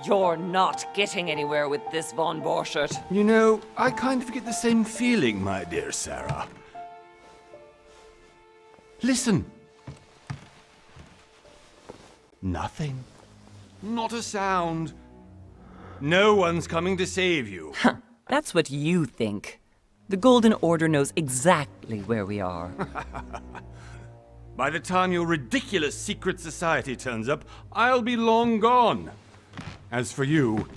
You're not getting anywhere with this, Von Borchert. You know, I kind of get the same feeling, my dear Sarah. Listen. Nothing. Not a sound. No one's coming to save you. That's what you think. The Golden Order knows exactly where we are. By the time your ridiculous secret society turns up, I'll be long gone. As for you,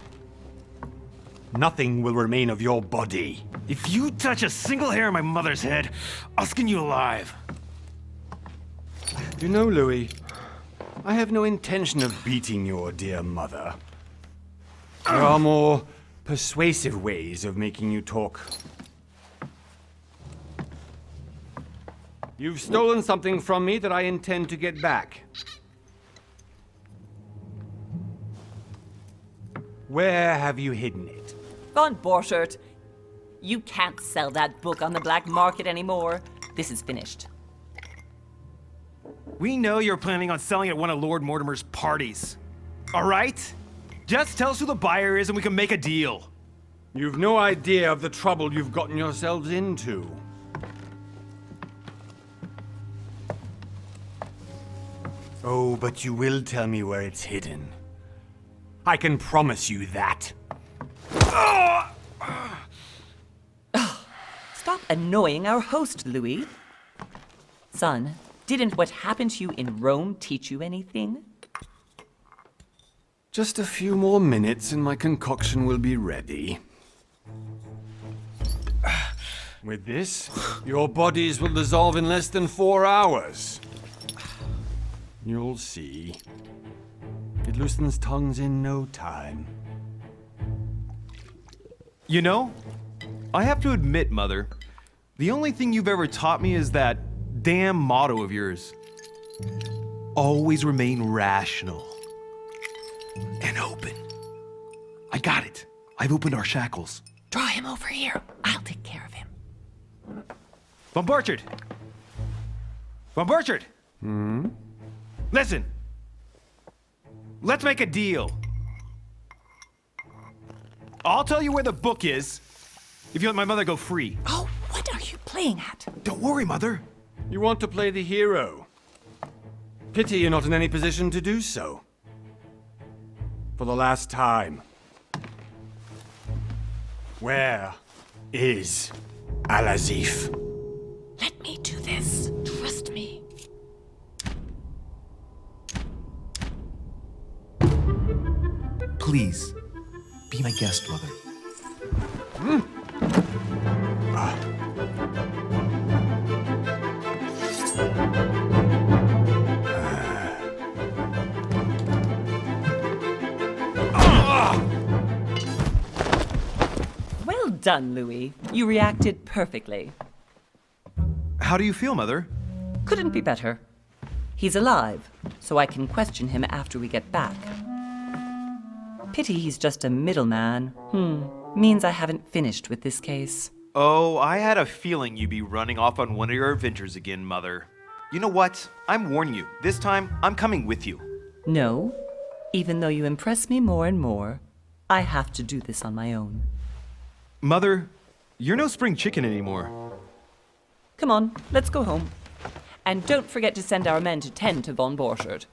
nothing will remain of your body. If you touch a single hair on my mother's head, I'll skin you alive. You know, Louis, I have no intention of beating your dear mother. There are more persuasive ways of making you talk. You've stolen something from me that I intend to get back. Where have you hidden it? Von Borchert, you can't sell that book on the black market anymore. This is finished. We know you're planning on selling at one of Lord Mortimer's parties. All right? Just tell us who the buyer is and we can make a deal. You've no idea of the trouble you've gotten yourselves into. Oh, but you will tell me where it's hidden. I can promise you that. Stop annoying our host, Louis. Son, didn't what happened to you in Rome teach you anything? Just a few more minutes and my concoction will be ready. With this, your bodies will dissolve in less than 4 hours. You'll see. It loosens tongues in no time. You know, I have to admit, Mother, the only thing you've ever taught me is that damn motto of yours. Always remain rational. And open. I got it. I've opened our shackles. Draw him over here. I'll take care of him. Von Borchert! Von Borchert! Listen. Let's make a deal. I'll tell you where the book is if you let my mother go free. Oh, what are you playing at? Don't worry, Mother. You want to play the hero. Pity you're not in any position to do so. For the last time. Where is Al-Azif? Let me do this. Trust me. Please, be my guest, Mother. Well done, Louis. You reacted perfectly. How do you feel, Mother? Couldn't be better. He's alive, so I can question him after we get back. Pity he's just a middleman. Means I haven't finished with this case. Oh, I had a feeling you'd be running off on one of your adventures again, Mother. You know what? I'm warning you. This time, I'm coming with you. No. Even though you impress me more and more, I have to do this on my own. Mother, you're no spring chicken anymore. Come on, let's go home. And don't forget to send our men to tend to Von Borchert.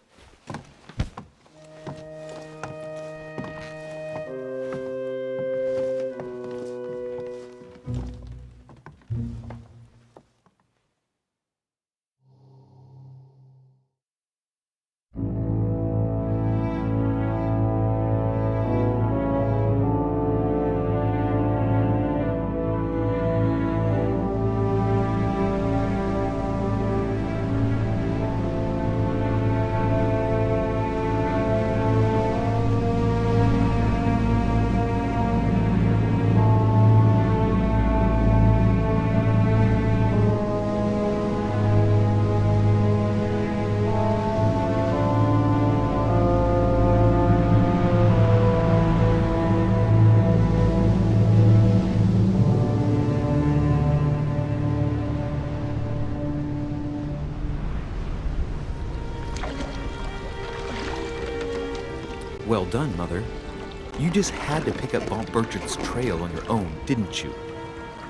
Well done, Mother. You just had to pick up Bob Bertrand's trail on your own, didn't you?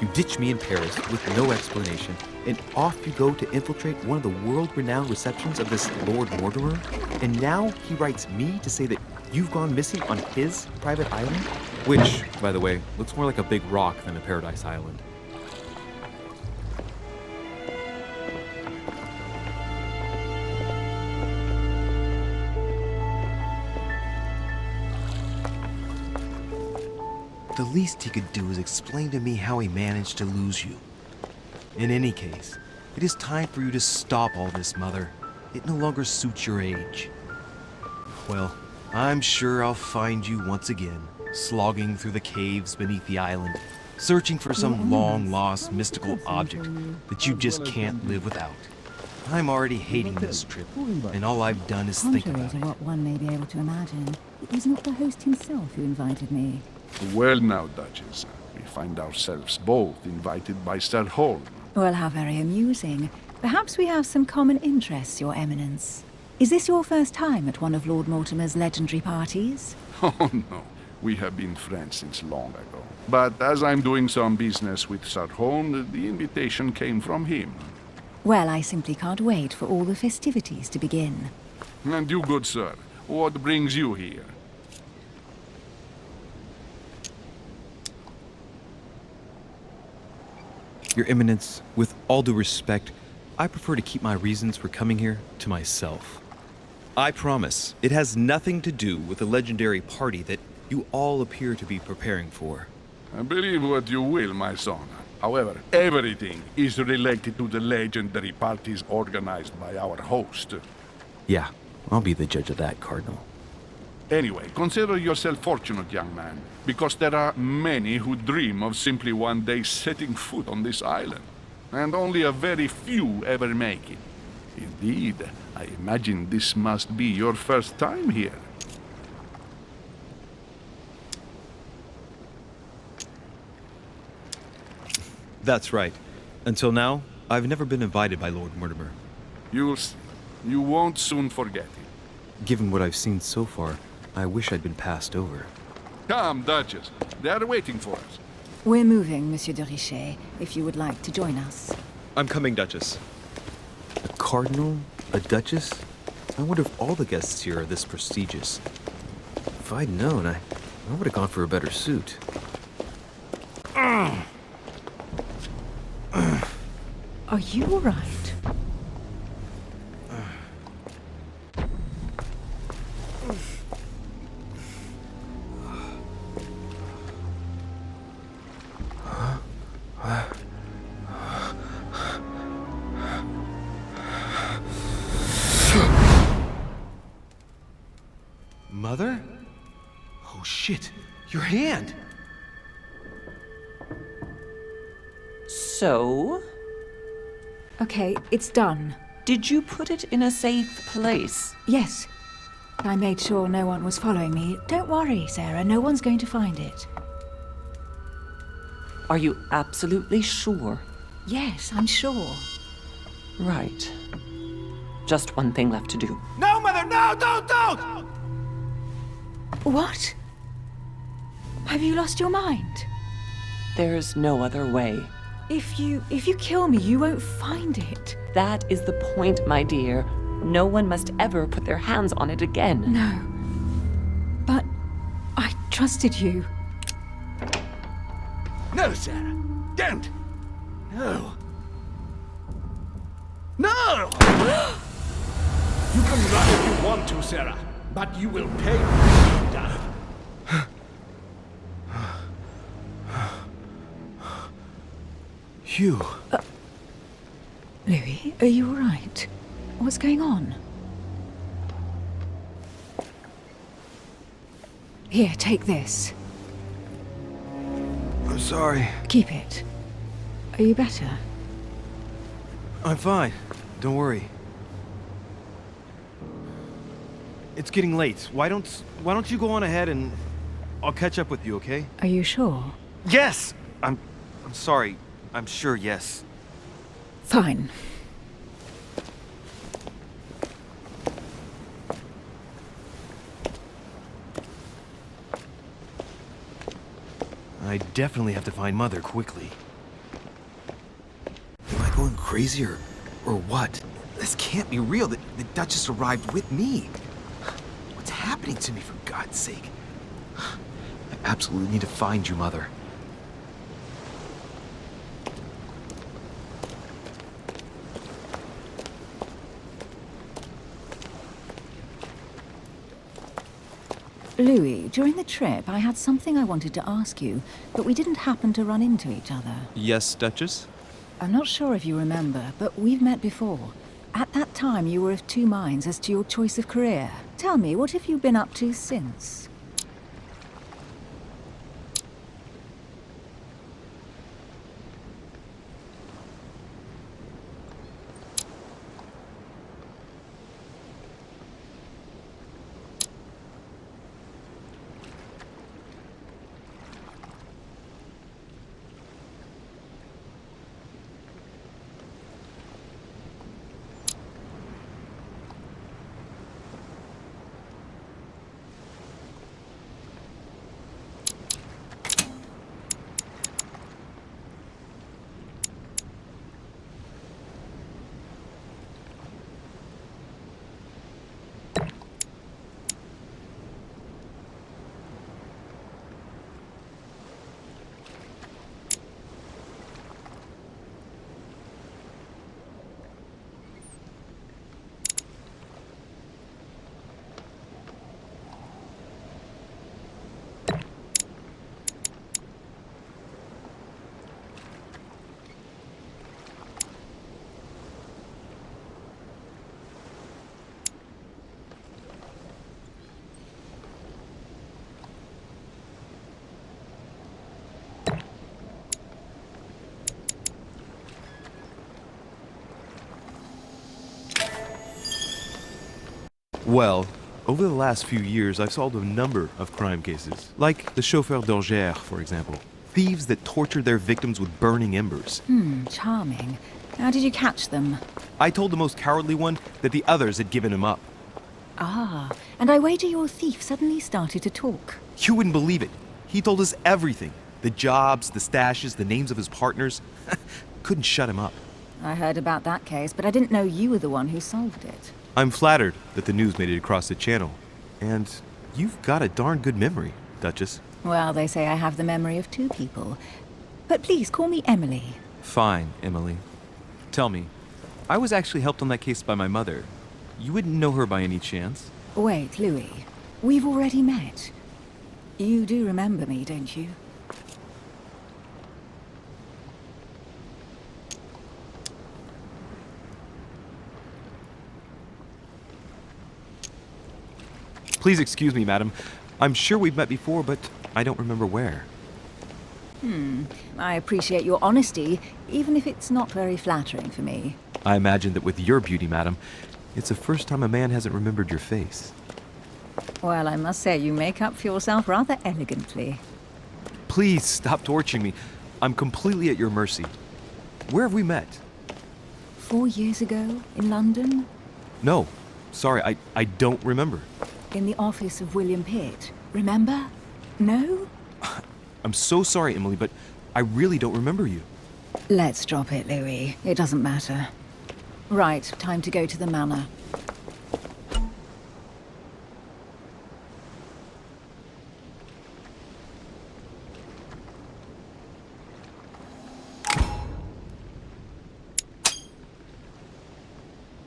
You ditched me in Paris with no explanation, and off you go to infiltrate one of the world-renowned receptions of this Lord Mortimer? And now he writes me to say that you've gone missing on his private island? Which, by the way, looks more like a big rock than a paradise island. The least he could do is explain to me how he managed to lose you. In any case, it is time for you to stop all this, Mother. It no longer suits your age. Well, I'm sure I'll find you once again, slogging through the caves beneath the island, searching for some long-lost mystical object that you just can't live without. I'm already hating this trip, and all I've done is think Contrary about to it. what one may be able to imagine, it was not the host himself who invited me. Well now, Duchess, we find ourselves both invited by Sir Holm. Well, how very amusing. Perhaps we have some common interests, Your Eminence. Is this your first time at one of Lord Mortimer's legendary parties? Oh no, we have been friends since long ago. But as I'm doing some business with Sir Holm, the invitation came from him. Well, I simply can't wait for all the festivities to begin. And you, good sir, what brings you here? Your Eminence, with all due respect, I prefer to keep my reasons for coming here to myself. I promise, it has nothing to do with the legendary party that you all appear to be preparing for. Believe what you will, my son. However, everything is related to the legendary parties organized by our host. Yeah, I'll be the judge of that, Cardinal. Anyway, consider yourself fortunate, young man, because there are many who dream of simply one day setting foot on this island, and only a very few ever make it. Indeed, I imagine this must be your first time here. That's right. Until now, I've never been invited by Lord Mortimer. You won't soon forget it. Given what I've seen so far, I wish I'd been passed over. Come, Duchess. They are waiting for us. We're moving, Monsieur de Richet, if you would like to join us. I'm coming, Duchess. A cardinal? A duchess? I wonder if all the guests here are this prestigious. If I'd known, I would have gone for a better suit. Are you all right? Mother? Oh shit, your hand! So, Okay, it's done. did you put it in a safe place? Yes. I made sure no one was following me. Don't worry, Sarah, no one's going to find it. Are you absolutely sure? Yes, I'm sure. Right. Just one thing left to do. No, Mother, no, don't! What? Have you lost your mind? There's no other way. If you kill me, you won't find it. That is the point, my dear. No one must ever put their hands on it again. No. But I trusted you. No, Sarah, don't! No. No! You can run if you want to, Sarah, but you will pay when you're done. Hugh. Louis, are you all right? What's going on? Here, take this. I'm sorry. Keep it. Are you better? I'm fine. Don't worry. It's getting late. Why don't you go on ahead and I'll catch up with you, okay? Are you sure? Yes. I'm sorry. I'm sure, yes. Fine. I definitely have to find Mother quickly. Am I going crazy or what? This can't be real. The Duchess arrived with me. What's happening to me, for God's sake? I absolutely need to find you, Mother. Louis, during the trip, I had something I wanted to ask you, but we didn't happen to run into each other. Yes, Duchess? I'm not sure if you remember, but we've met before. At that time, you were of two minds as to your choice of career. Tell me, what have you been up to since? Well, over the last few years, I've solved a number of crime cases. Like the chauffeur d'Angers, for example. Thieves that tortured their victims with burning embers. Charming. How did you catch them? I told the most cowardly one that the others had given him up. Ah, and I wager your thief suddenly started to talk. You wouldn't believe it. He told us everything. The jobs, the stashes, the names of his partners. Couldn't shut him up. I heard about that case, but I didn't know you were the one who solved it. I'm flattered that the news made it across the channel. And you've got a darn good memory, Duchess. Well, they say I have the memory of two people. But please, call me Emily. Fine, Emily. Tell me, I was actually helped on that case by my mother. You wouldn't know her by any chance? Wait, Louis. We've already met. You do remember me, don't you? Please excuse me, madam. I'm sure we've met before, but I don't remember where. I appreciate your honesty, even if it's not very flattering for me. I imagine that with your beauty, madam, it's the first time a man hasn't remembered your face. Well, I must say you make up for yourself rather elegantly. Please stop torturing me. I'm completely at your mercy. Where have we met? 4 years ago, in London, No. Sorry, I don't remember. in the office of William Pitt. Remember? No? I'm so sorry, Emily, but I really don't remember you. Let's drop it, Louis. It doesn't matter. Right, time to go to the manor.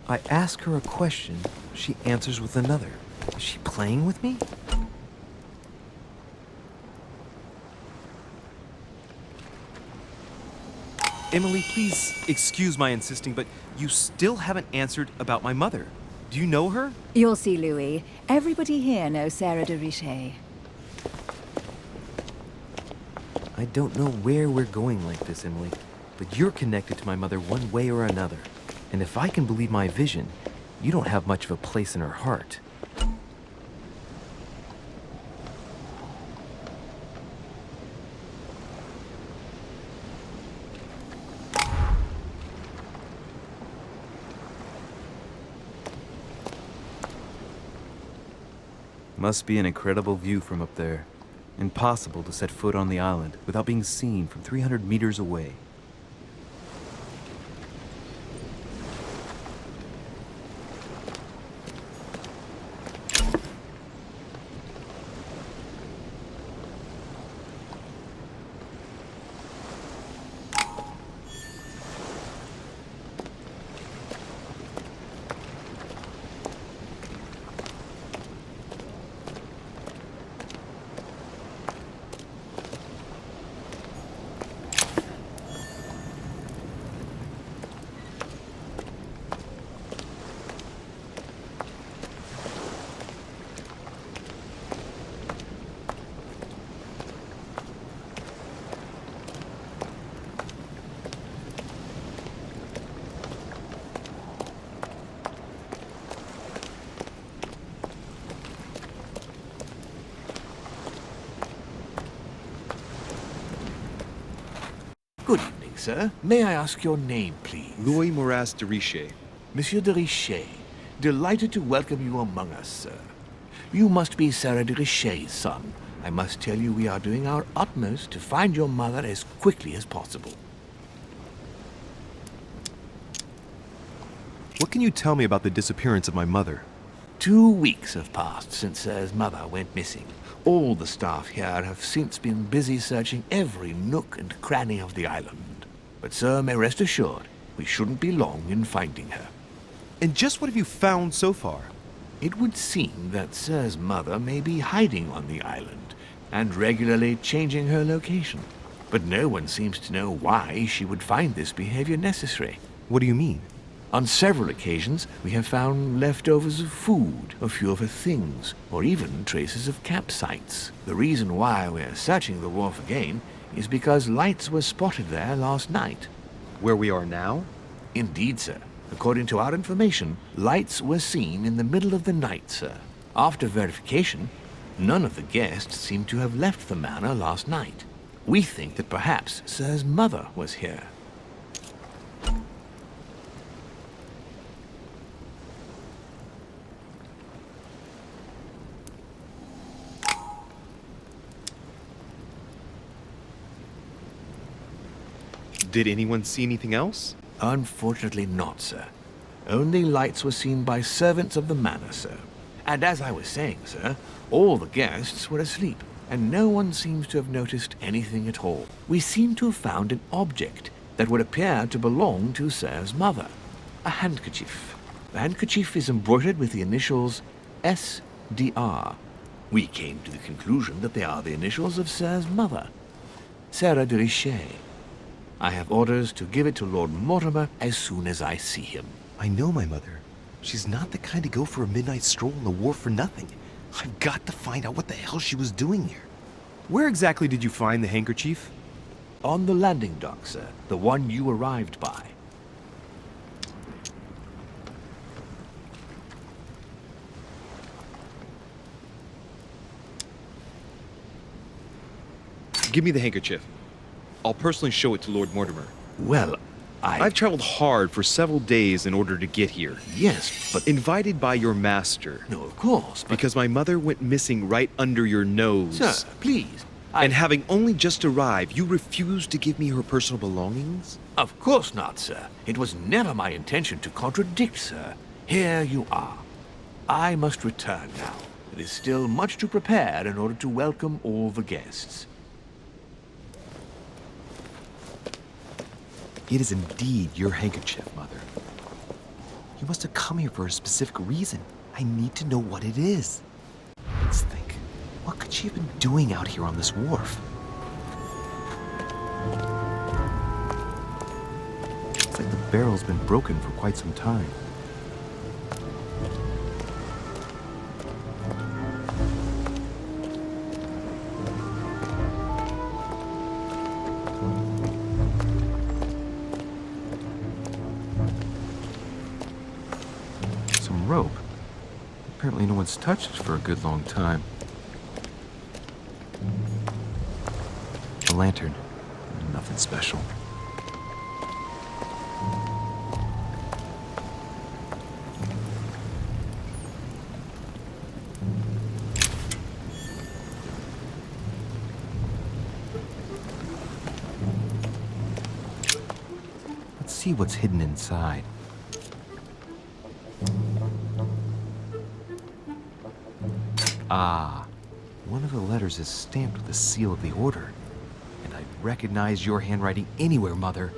I ask her a question, she answers with another. Is she playing with me? Emily, please excuse my insisting, but you still haven't answered about my mother. Do you know her? You'll see, Louis. Everybody here knows Sarah de Richet. I don't know where we're going like this, Emily, but you're connected to my mother one way or another. And if I can believe my vision, you don't have much of a place in her heart. Must be an incredible view from up there. Impossible to set foot on the island without being seen from 300 meters away. Good evening, sir. May I ask your name, please? Louis de Richet. Monsieur de Richet. Delighted to welcome you among us, sir. You must be Sarah de Richet's son. I must tell you we are doing our utmost to find your mother as quickly as possible. What can you tell me about the disappearance of my mother? 2 weeks have passed since Sir's mother went missing. All the staff here have since been busy searching every nook and cranny of the island. But Sir may rest assured, we shouldn't be long in finding her. And just what have you found so far? It would seem that Sir's mother may be hiding on the island and regularly changing her location. But no one seems to know why she would find this behavior necessary. What do you mean? On several occasions, we have found leftovers of food, a few of her things, or even traces of campsites. The reason why we're searching the wharf again is because lights were spotted there last night. Where we are now? Indeed, sir. According to our information, lights were seen in the middle of the night, sir. After verification, none of the guests seem to have left the manor last night. We think that perhaps Sir's mother was here. Did anyone see anything else? Unfortunately not, sir. Only lights were seen by servants of the manor, sir. And as I was saying, sir, all the guests were asleep, and no one seems to have noticed anything at all. We seem to have found an object that would appear to belong to Sir's mother. A handkerchief. The handkerchief is embroidered with the initials S.D.R. We came to the conclusion that they are the initials of Sir's mother, Sarah de Richet. I have orders to give it to Lord Mortimer as soon as I see him. I know my mother. She's not the kind to go for a midnight stroll on the wharf for nothing. I've got to find out what the hell she was doing here. Where exactly did you find the handkerchief? On the landing dock, sir. The one you arrived by. Give me the handkerchief. I'll personally show it to Lord Mortimer. Well, I've traveled hard for several days in order to get here. Yes, but... Invited by your master. No, of course, but... Because my mother went missing right under your nose. Sir, please. And having only just arrived, you refused to give me her personal belongings? Of course not, sir. It was never my intention to contradict, sir. Here you are. I must return now. It is still much to prepare in order to welcome all the guests. It is indeed your handkerchief, Mother. You must have come here for a specific reason. I need to know what it is. Let's think. What could she have been doing out here on this wharf? It's like the barrel's been broken for quite some time. Some rope. Apparently no one's touched it for a good long time. A lantern. Nothing special. see what's hidden inside. Ah, one of the letters is stamped with the seal of the Order. And I recognize your handwriting anywhere, Mother.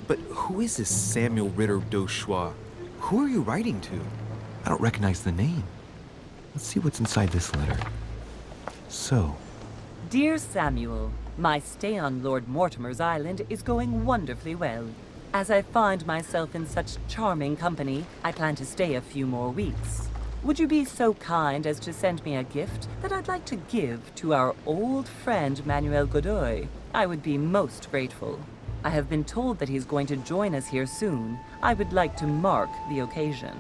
But who is this Samuel Ritter d'Auchois? Who are you writing to? I don't recognize the name. Let's see what's inside this letter. So, Dear Samuel, my stay on Lord Mortimer's island is going wonderfully well. As I find myself in such charming company, I plan to stay a few more weeks. Would you be so kind as to send me a gift that I'd like to give to our old friend Manuel Godoy? I would be most grateful. I have been told that he's going to join us here soon. I would like to mark the occasion.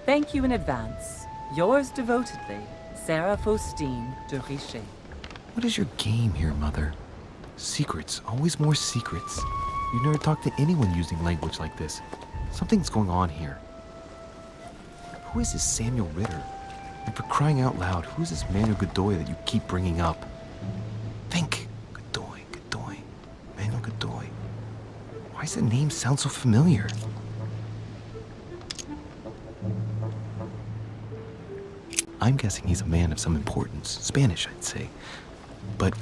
Thank you in advance. Yours devotedly, Sarah Faustine de Richet. what is your game here, Mother? Secrets, always more secrets. You never talk to anyone using language like this. Something's going on here. Who is this Samuel Ritter? And for crying out loud, who is this Manuel Godoy that you keep bringing up? Think. Godoy, Godoy, Manuel Godoy. Why does the name sound so familiar? I'm guessing he's a man of some importance. Spanish, I'd say. But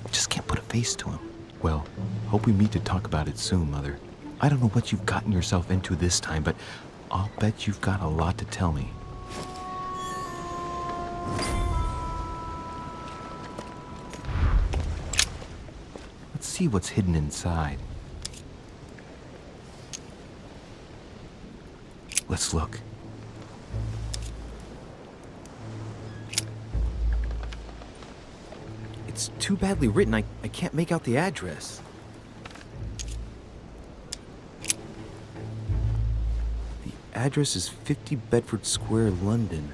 I just can't put a face to him. Well, hope we meet to talk about it soon, Mother. I don't know what you've gotten yourself into this time, but I'll bet you've got a lot to tell me. Let's see what's hidden inside. Let's look. It's too badly written, I can't make out the address. The address is 50 Bedford Square, London.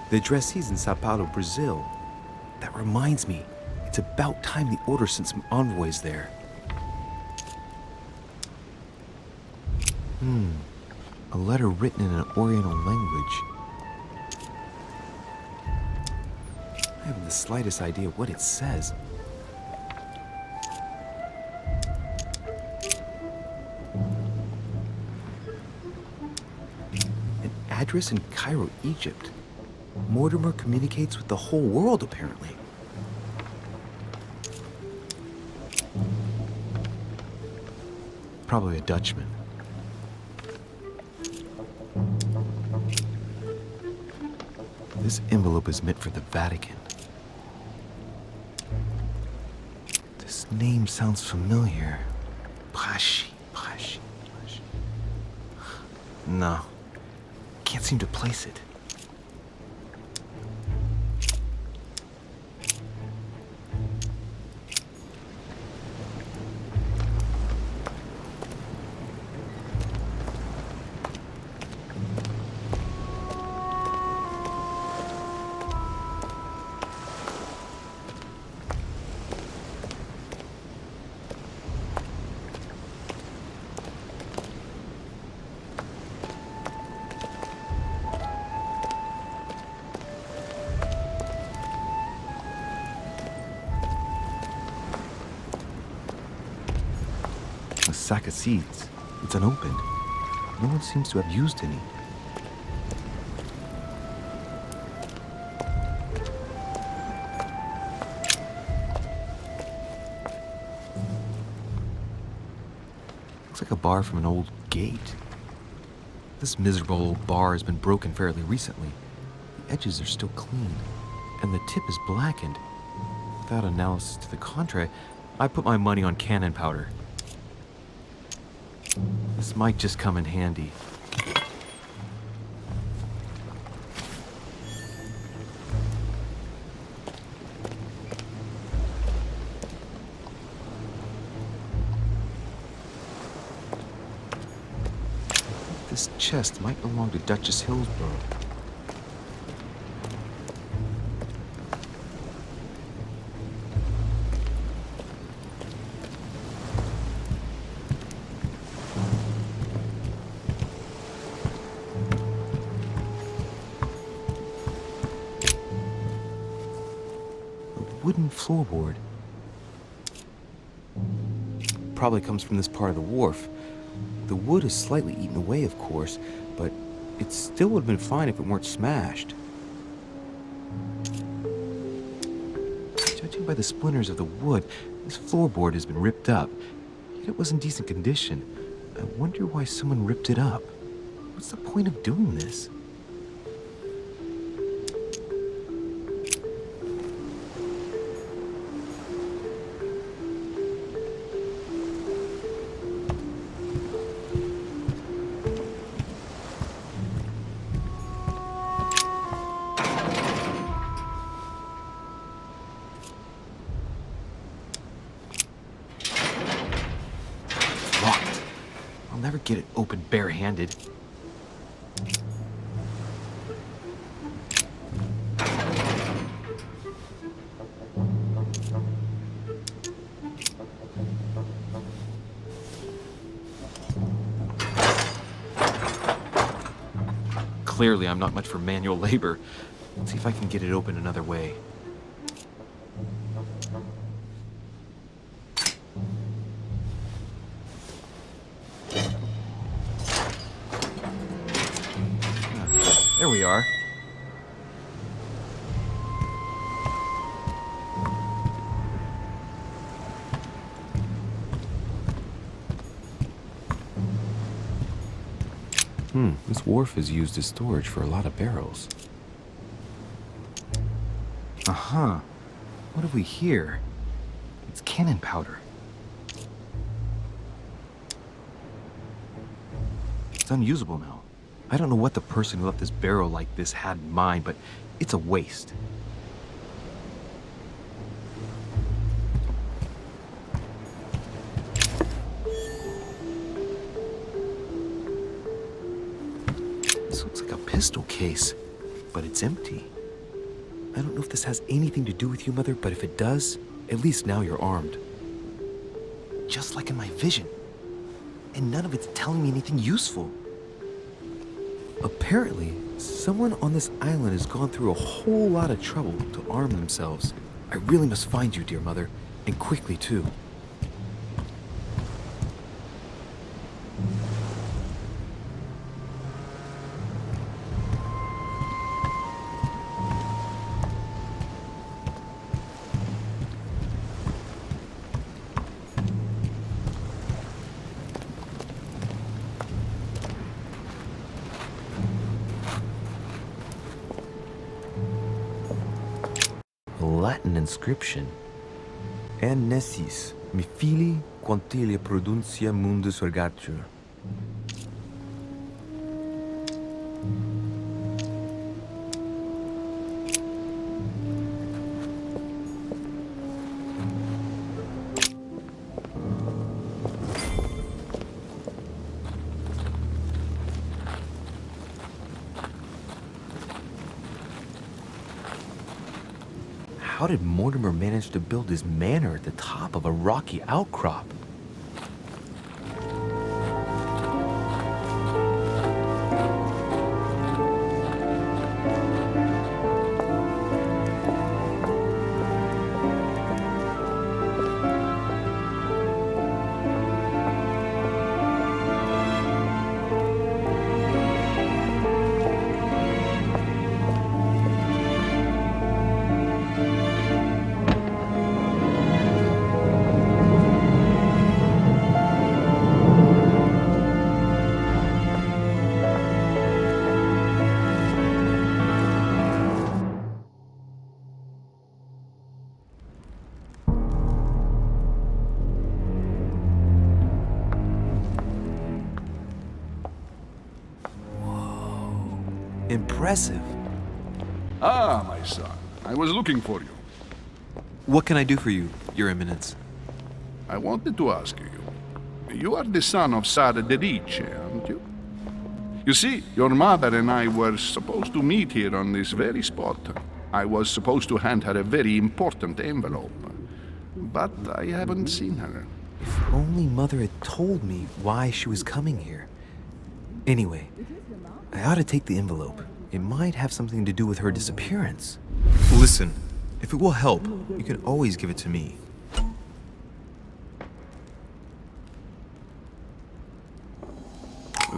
The addressee's in Sao Paulo, Brazil. That reminds me, it's about time the Order sent some envoys there. A letter written in an Oriental language. I haven't the slightest idea what it says. An address in Cairo, Egypt. Mortimer communicates with the whole world, apparently. Probably a Dutchman. This envelope is meant for the Vatican. This name sounds familiar. Prashi. No, can't seem to place it. A sack of seeds. It's unopened. No one seems to have used any. Looks like a bar from an old gate. This miserable old bar has been broken fairly recently. The edges are still clean, and the tip is blackened. Without analysis to the contrary, I put my money on cannon powder. This might just come in handy. This chest might belong to Duchess Hillsborough. wooden floorboard. Probably comes from this part of the wharf. The wood is slightly eaten away, of course, but it still would have been fine if it weren't smashed. Judging by the splinters of the wood, this floorboard has been ripped up. Yet it was in decent condition. I wonder why someone ripped it up. What's the point of doing this? Locked. I'll never get it open barehanded. Clearly, I'm not much for manual labor. Let's see if I can get it open another way. There we are. This wharf is used as storage for a lot of barrels. Uh-huh. What have we here? It's cannon powder. It's unusable now. I don't know what the person who left this barrel like this had in mind, but it's a waste. This looks like a pistol case, but it's empty. I don't know if this has anything to do with you, Mother, but if it does, at least now you're armed. Just like in my vision. And none of it's telling me anything useful. Apparently, someone on this island has gone through a whole lot of trouble to arm themselves. I really must find you, dear Mother, and quickly too. Latin inscription. En nessis, mi fili, quantilia produncia mundus ergatur. How did Mortimer manage to build his manor at the top of a rocky outcrop? Impressive. Ah, my son. I was looking for you. What can I do for you, Your Eminence? I wanted to ask you. You are the son of Sir de Richet, aren't you? You see, your mother and I were supposed to meet here on this very spot. I was supposed to hand her a very important envelope. But I haven't seen her. If only Mother had told me why she was coming here. Anyway, I ought to take the envelope. It might have something to do with her disappearance. Listen, If it will help, you can always give it to me.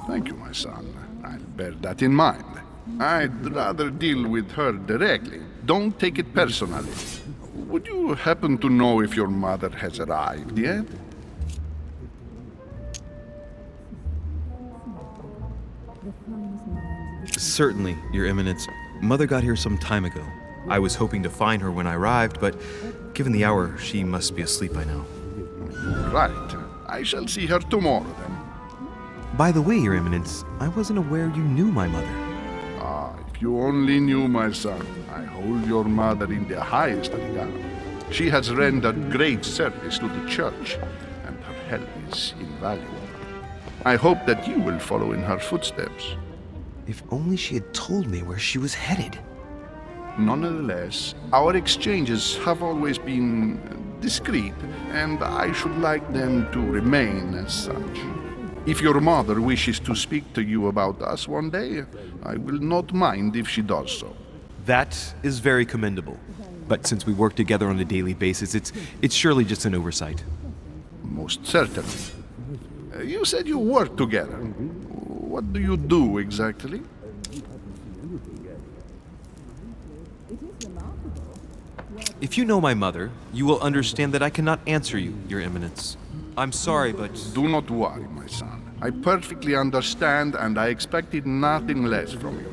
Thank you, my son. I'll bear that in mind. I'd rather deal with her directly. Don't take it personally. Would you happen to know if your mother has arrived yet? Certainly, Your Eminence. Mother got here some time ago. I was hoping to find her when I arrived, but given the hour, she must be asleep by now. Right. I shall see her tomorrow then. By the way, Your Eminence, I wasn't aware you knew my mother. Ah, if you only knew, my son. I hold your mother in the highest regard. She has rendered great service to the church, and her help is invaluable. I hope that you will follow in her footsteps. If only she had told me where she was headed. Nonetheless, our exchanges have always been discreet, and I should like them to remain as such. If your mother wishes to speak to you about us one day, I will not mind if she does so. That is very commendable. But since we work together on a daily basis, it's surely just an oversight. Most certainly. You said you work together. What do you do exactly? If you know my mother, you will understand that I cannot answer you, Your Eminence. I'm sorry, but... Do not worry, my son. I perfectly understand, and I expected nothing less from you.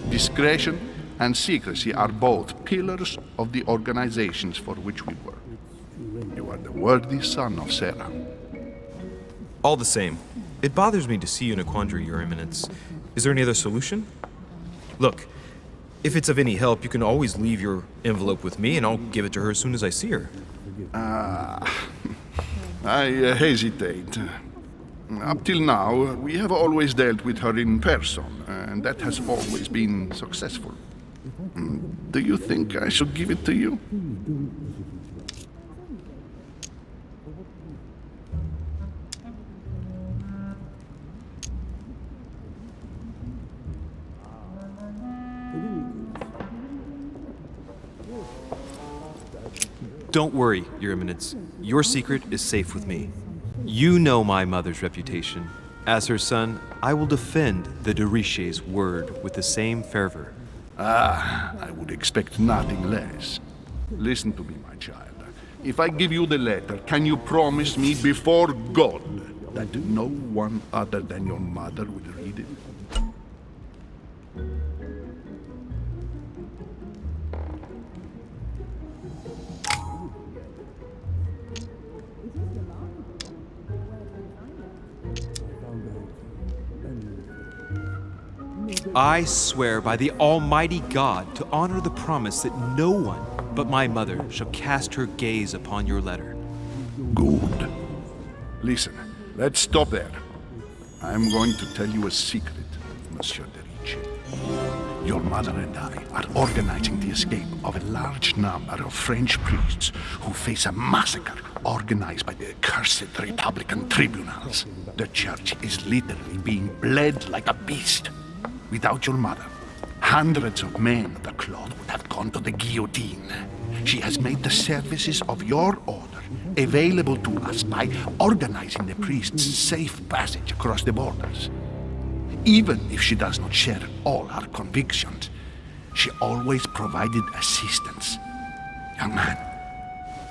Discretion and secrecy are both pillars of the organizations for which we work. You are the worthy son of Sarah. All the same, it bothers me to see you in a quandary, Your Eminence. Is there any other solution? Look, if it's of any help, you can always leave your envelope with me, and I'll give it to her as soon as I see her. I hesitate. Up till now, we have always dealt with her in person, and that has always been successful. Do you think I should give it to you? Don't worry, Your Eminence. Your secret is safe with me. You know my mother's reputation. As her son, I will defend the de Richet's word with the same fervor. I would expect nothing less. Listen to me, my child. If I give you the letter, can you promise me before God that no one other than your mother will read it? I swear by the Almighty God to honor the promise that no one but my mother shall cast her gaze upon your letter. Good. Listen, let's stop there. I'm going to tell you a secret, Monsieur de Richet. Your mother and I are organizing the escape of a large number of French priests who face a massacre organized by the accursed Republican tribunals. The church is literally being bled like a beast. Without your mother, hundreds of men of the cloth would have gone to the guillotine. She has made the services of your order available to us by organizing the priests' safe passage across the borders. Even if she does not share all our convictions, she always provided assistance. Young man,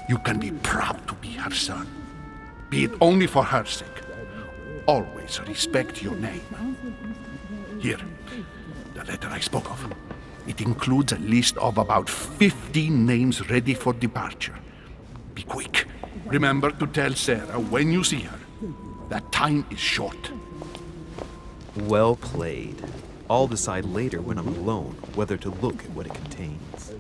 you can be proud to be her son. Be it only for her sake. Always respect your name. Here, the letter I spoke of. It includes a list of about 50 names ready for departure. Be quick. Remember to tell Sarah when you see her that time is short. Well played. I'll decide later when I'm alone whether to look at what it contains.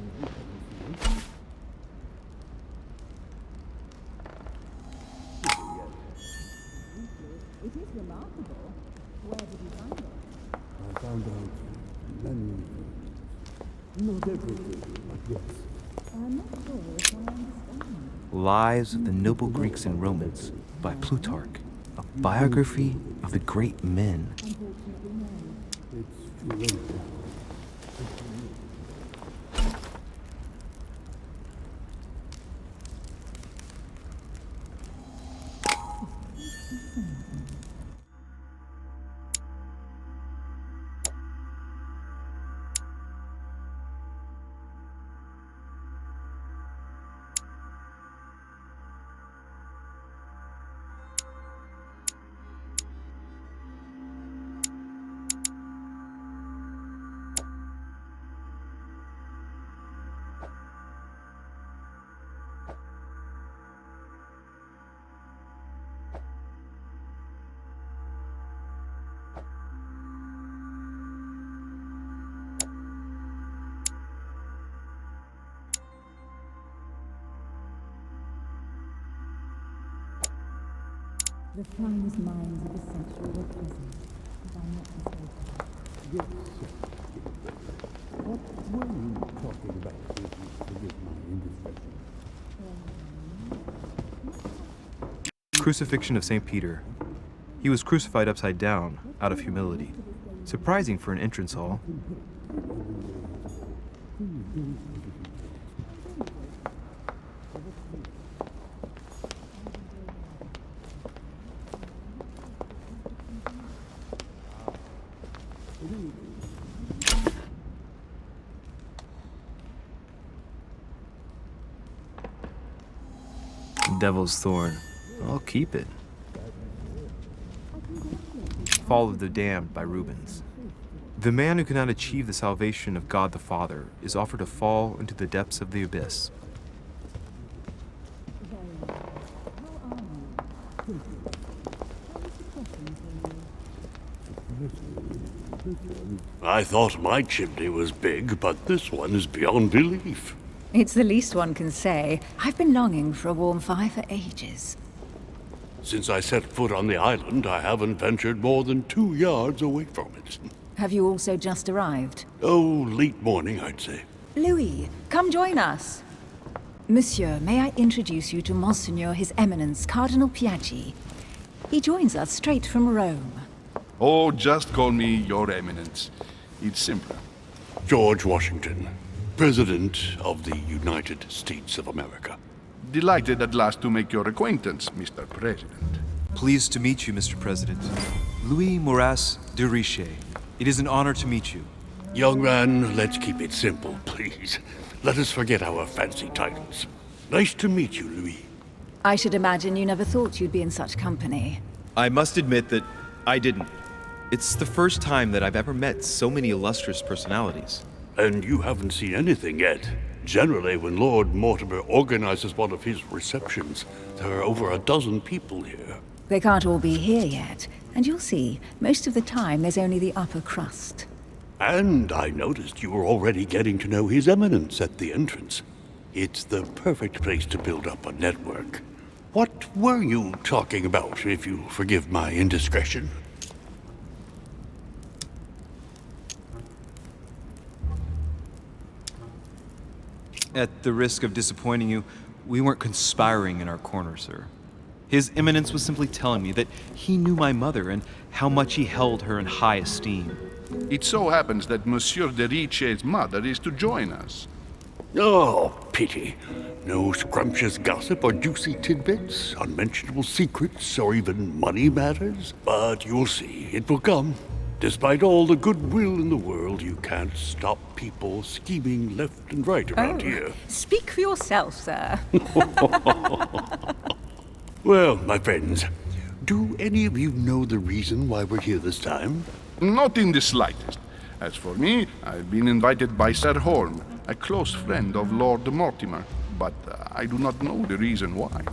Lives of the Noble Greeks and Romans by Plutarch, a biography of the great men. The finest minds of the century were present, if I'm not mistaken. Yes, sir. What were you talking about, if you forgive my indiscretion? Crucifixion of St. Peter. He was crucified upside down, out of humility. Surprising for an entrance hall. Devil's Thorn. I'll keep it. Fall of the Damned by Rubens. The man who cannot achieve the salvation of God the Father is offered to fall into the depths of the abyss. I thought my chimney was big, but this one is beyond belief. It's the least one can say. I've been longing for a warm fire for ages. Since I set foot on the island, I haven't ventured more than 2 yards away from it. Have you also just arrived? Oh, late morning, I'd say. Louis, come join us. Monsieur, may I introduce you to Monseigneur His Eminence, Cardinal Piaggi. He joins us straight from Rome. Oh, just call me Your Eminence. It's simpler. George Washington, President of the United States of America. Delighted at last to make your acquaintance, Mr. President. Pleased to meet you, Mr. President. Louis de Richet. It is an honor to meet you. Young man, let's keep it simple, please. Let us forget our fancy titles. Nice to meet you, Louis. I should imagine you never thought you'd be in such company. I must admit that I didn't. It's the first time that I've ever met so many illustrious personalities. And you haven't seen anything yet. Generally, when Lord Mortimer organizes one of his receptions, there are over a dozen people here. They can't all be here yet, and you'll see, most of the time there's only the upper crust. And I noticed you were already getting to know His Eminence at the entrance. It's the perfect place to build up a network. What were you talking about, if you forgive my indiscretion? At the risk of disappointing you, we weren't conspiring in our corner, sir. His Eminence was simply telling me that he knew my mother and how much he held her in high esteem. It so happens that Monsieur de Richet's mother is to join us. Oh, pity. No scrumptious gossip or juicy tidbits, unmentionable secrets, or even money matters. But you'll see, it will come. Despite all the goodwill in the world, you can't stop people scheming left and right around here. Speak for yourself, sir. Well, my friends, do any of you know the reason why we're here this time? Not in the slightest. As for me, I've been invited by Sir Holm, a close friend of Lord Mortimer, but I do not know the reason why.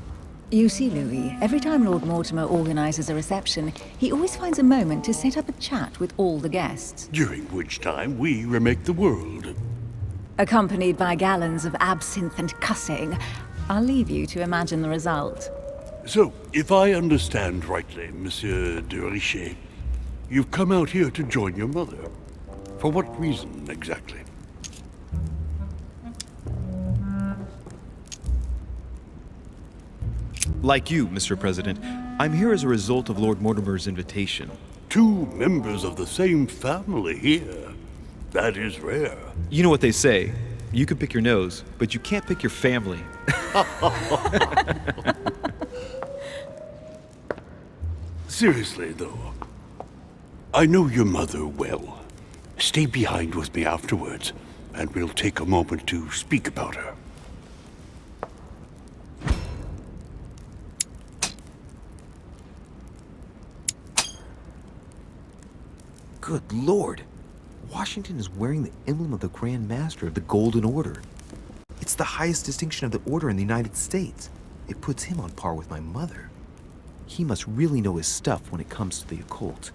You see, Louis, every time Lord Mortimer organizes a reception, he always finds a moment to set up a chat with all the guests. During which time we remake the world. Accompanied by gallons of absinthe and cussing. I'll leave you to imagine the result. So, if I understand rightly, Monsieur de Richet, you've come out here to join your mother. For what reason, exactly? Like you, Mr. President, I'm here as a result of Lord Mortimer's invitation. 2 members of the same family here. That is rare. You know what they say. You can pick your nose, but you can't pick your family. Seriously, though, I know your mother well. Stay behind with me afterwards, and we'll take a moment to speak about her. Good Lord! Washington is wearing the emblem of the Grand Master of the Golden Order. It's the highest distinction of the order in the United States. It puts him on par with my mother. He must really know his stuff when it comes to the occult.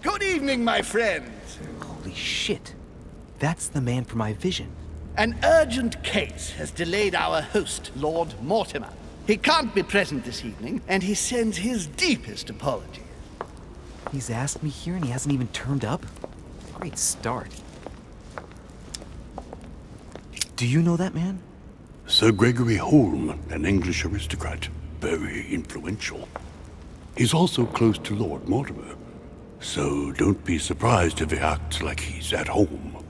Good evening, my friends. Holy shit! That's the man for my vision. An urgent case has delayed our host, Lord Mortimer. He can't be present this evening, and he sends his deepest apologies. He's asked me here and he hasn't even turned up? Great start. Do you know that man? Sir Gregory Holm, an English aristocrat, very influential. He's also close to Lord Mortimer, so don't be surprised if he acts like he's at home.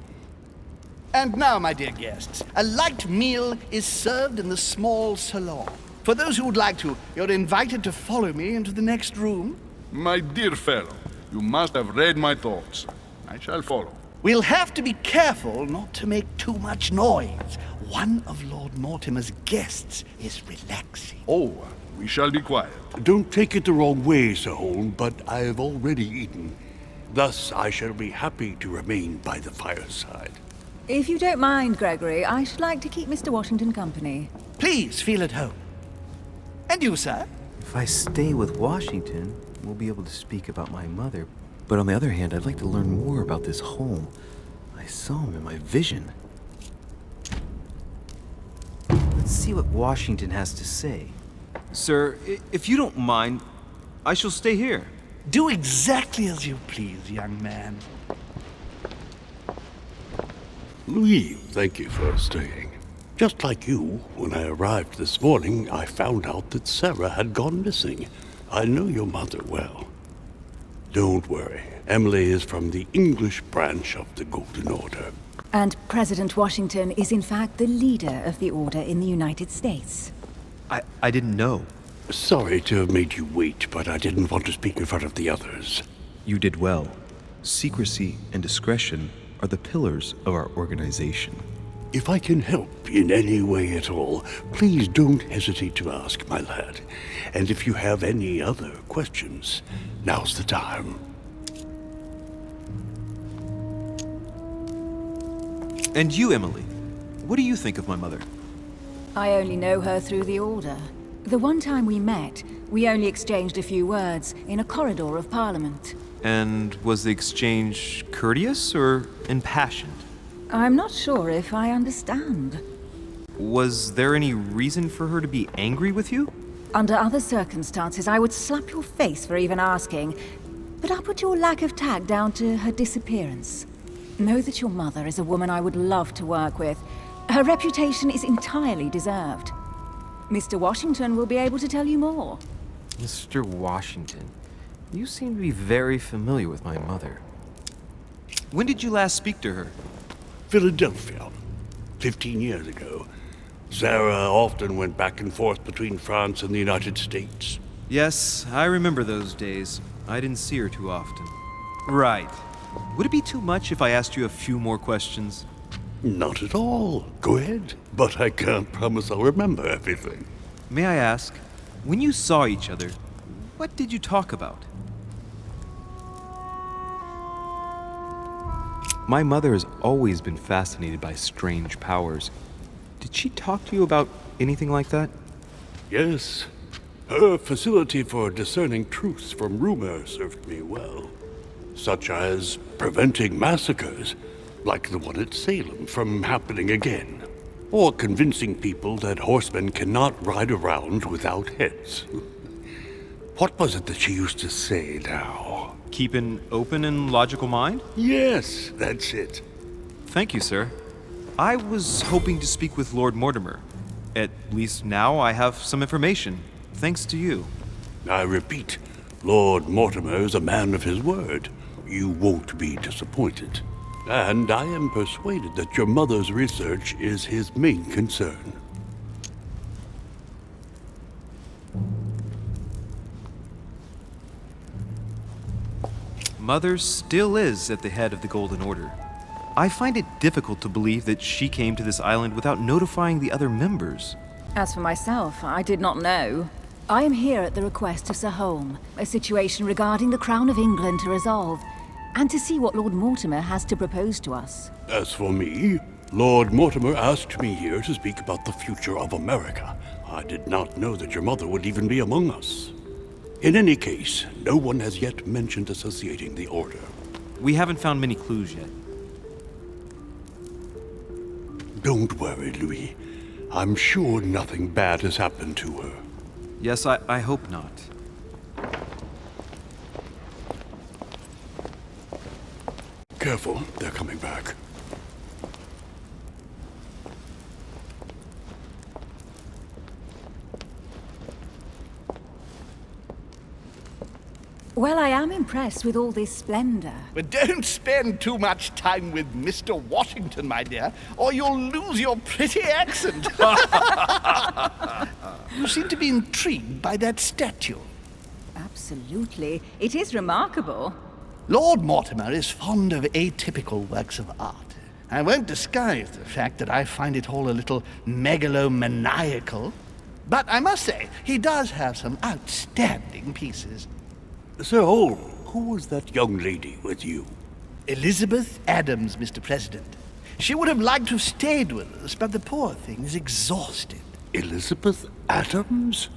And now, my dear guests, a light meal is served in the small salon. For those who would like to, you're invited to follow me into the next room. My dear fellow, you must have read my thoughts. I shall follow. We'll have to be careful not to make too much noise. One of Lord Mortimer's guests is relaxing. Oh, we shall be quiet. Don't take it the wrong way, Sir Holm, but I have already eaten. Thus, I shall be happy to remain by the fireside. If you don't mind, Gregory, I should like to keep Mr. Washington company. Please feel at home. And you, sir? If I stay with Washington, we'll be able to speak about my mother. But on the other hand, I'd like to learn more about this home. I saw him in my vision. Let's see what Washington has to say. Sir, if you don't mind, I shall stay here. Do exactly as you please, young man. Louis, thank you for staying. Just like you, when I arrived this morning, I found out that Sarah had gone missing. I know your mother well. Don't worry. Emily is from the English branch of the Golden Order. And President Washington is in fact the leader of the Order in the United States. I didn't know. Sorry to have made you wait, but I didn't want to speak in front of the others. You did well. Secrecy and discretion are the pillars of our organization. If I can help in any way at all, please don't hesitate to ask, my lad. And if you have any other questions, now's the time. And you, Emily, what do you think of my mother? I only know her through the Order. The one time we met, we only exchanged a few words in a corridor of Parliament. And was the exchange courteous or impassioned? I'm not sure if I understand. Was there any reason for her to be angry with you? Under other circumstances, I would slap your face for even asking, but I'll put your lack of tact down to her disappearance. Know that your mother is a woman I would love to work with. Her reputation is entirely deserved. Mr. Washington will be able to tell you more. Mr. Washington, you seem to be very familiar with my mother. When did you last speak to her? Philadelphia, 15 years ago. Sarah often went back and forth between France and the United States. Yes, I remember those days. I didn't see her too often. Right. Would it be too much if I asked you a few more questions? Not at all. Go ahead. But I can't promise I'll remember everything. May I ask, when you saw each other, what did you talk about? My mother has always been fascinated by strange powers. Did she talk to you about anything like that? Yes. Her facility for discerning truths from rumor served me well. Such as preventing massacres, like the one at Salem, from happening again. Or convincing people that horsemen cannot ride around without heads. What was it that she used to say now? Keep an open and logical mind? Yes, that's it. Thank you, sir. I was hoping to speak with Lord Mortimer. At least now I have some information, thanks to you. I repeat, Lord Mortimer is a man of his word. You won't be disappointed. And I am persuaded that your mother's research is his main concern. Mother still is at the head of the Golden Order. I find it difficult to believe that she came to this island without notifying the other members. As for myself, I did not know. I am here at the request of Sir Holm, a situation regarding the Crown of England to resolve, and to see what Lord Mortimer has to propose to us. As for me, Lord Mortimer asked me here to speak about the future of America. I did not know that your mother would even be among us. In any case, no one has yet mentioned associating the Order. We haven't found many clues yet. Don't worry, Louis. I'm sure nothing bad has happened to her. Yes, I hope not. Careful, they're coming back. Well, I am impressed with all this splendor. But don't spend too much time with Mr. Washington, my dear, or you'll lose your pretty accent. You seem to be intrigued by that statue. Absolutely. It is remarkable. Lord Mortimer is fond of atypical works of art. I won't disguise the fact that I find it all a little megalomaniacal. But I must say, he does have some outstanding pieces. Sir Holm, who was that young lady with you? Elizabeth Adams, Mr. President. She would have liked to have stayed with us, but the poor thing is exhausted. Elizabeth Adams?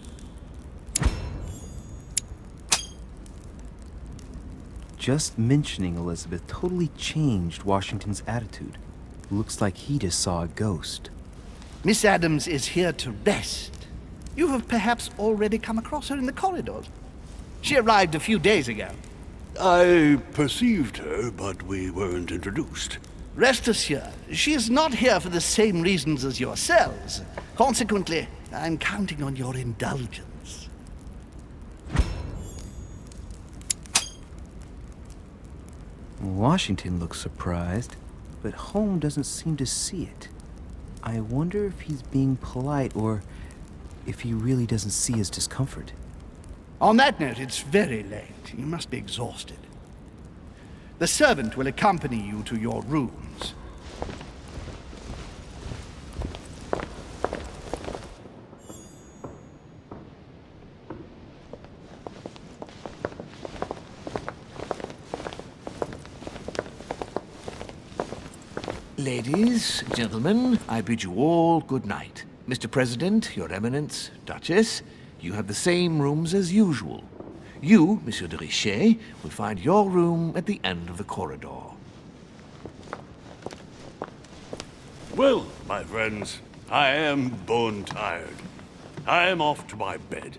Just mentioning Elizabeth totally changed Washington's attitude. Looks like he just saw a ghost. Miss Adams is here to rest. You have perhaps already come across her in the corridors. She arrived a few days ago. I perceived her, but we weren't introduced. Rest assured, she is not here for the same reasons as yourselves. Consequently, I'm counting on your indulgence. Washington looks surprised, but Holmes doesn't seem to see it. I wonder if he's being polite or if he really doesn't see his discomfort. On that note, it's very late. You must be exhausted. The servant will accompany you to your rooms. Ladies, gentlemen, I bid you all good night. Mr. President, Your Eminence, Duchess, you have the same rooms as usual. You, Monsieur de Richet, will find your room at the end of the corridor. Well, my friends, I am bone tired. I am off to my bed.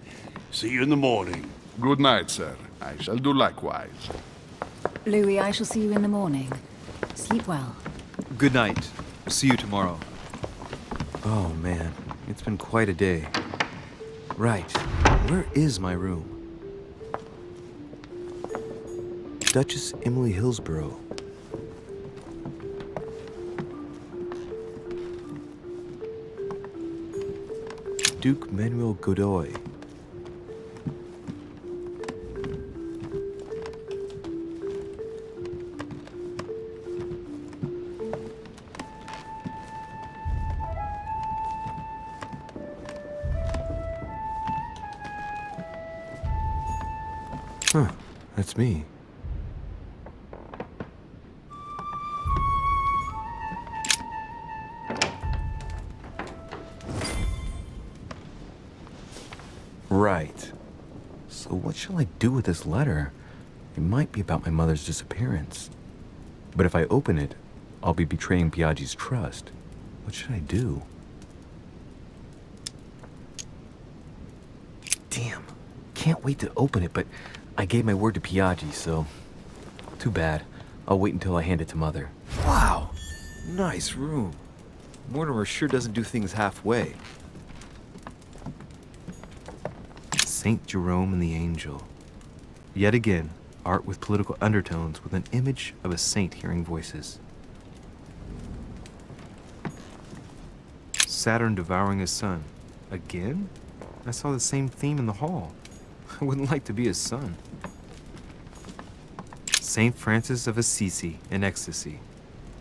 See you in the morning. Good night, sir. I shall do likewise. Louis, I shall see you in the morning. Sleep well. Good night. See you tomorrow. Oh man, it's been quite a day. Right, where is my room? Duchess Emily Hillsborough. Duke Manuel Godoy. Huh, that's me. Right. So what shall I do with this letter? It might be about my mother's disappearance. But if I open it, I'll be betraying Piaggi's trust. What should I do? Damn. Can't wait to open it, but I gave my word to Piaggi, so... Too bad. I'll wait until I hand it to Mother. Wow! Nice room. Mortimer sure doesn't do things halfway. Saint Jerome and the Angel. Yet again, art with political undertones with an image of a saint hearing voices. Saturn devouring his son. Again? I saw the same theme in the hall. I wouldn't like to be his son. Saint Francis of Assisi in ecstasy,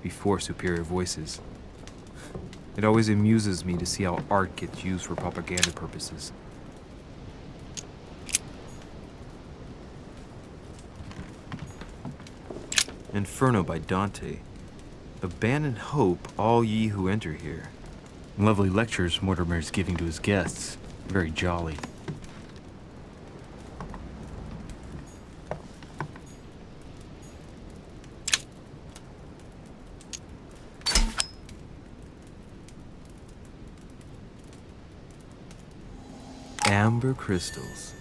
before superior voices. It always amuses me to see how art gets used for propaganda purposes. Inferno by Dante. Abandon hope, all ye who enter here. Lovely lectures Mortimer is giving to his guests. Very jolly. amber crystals.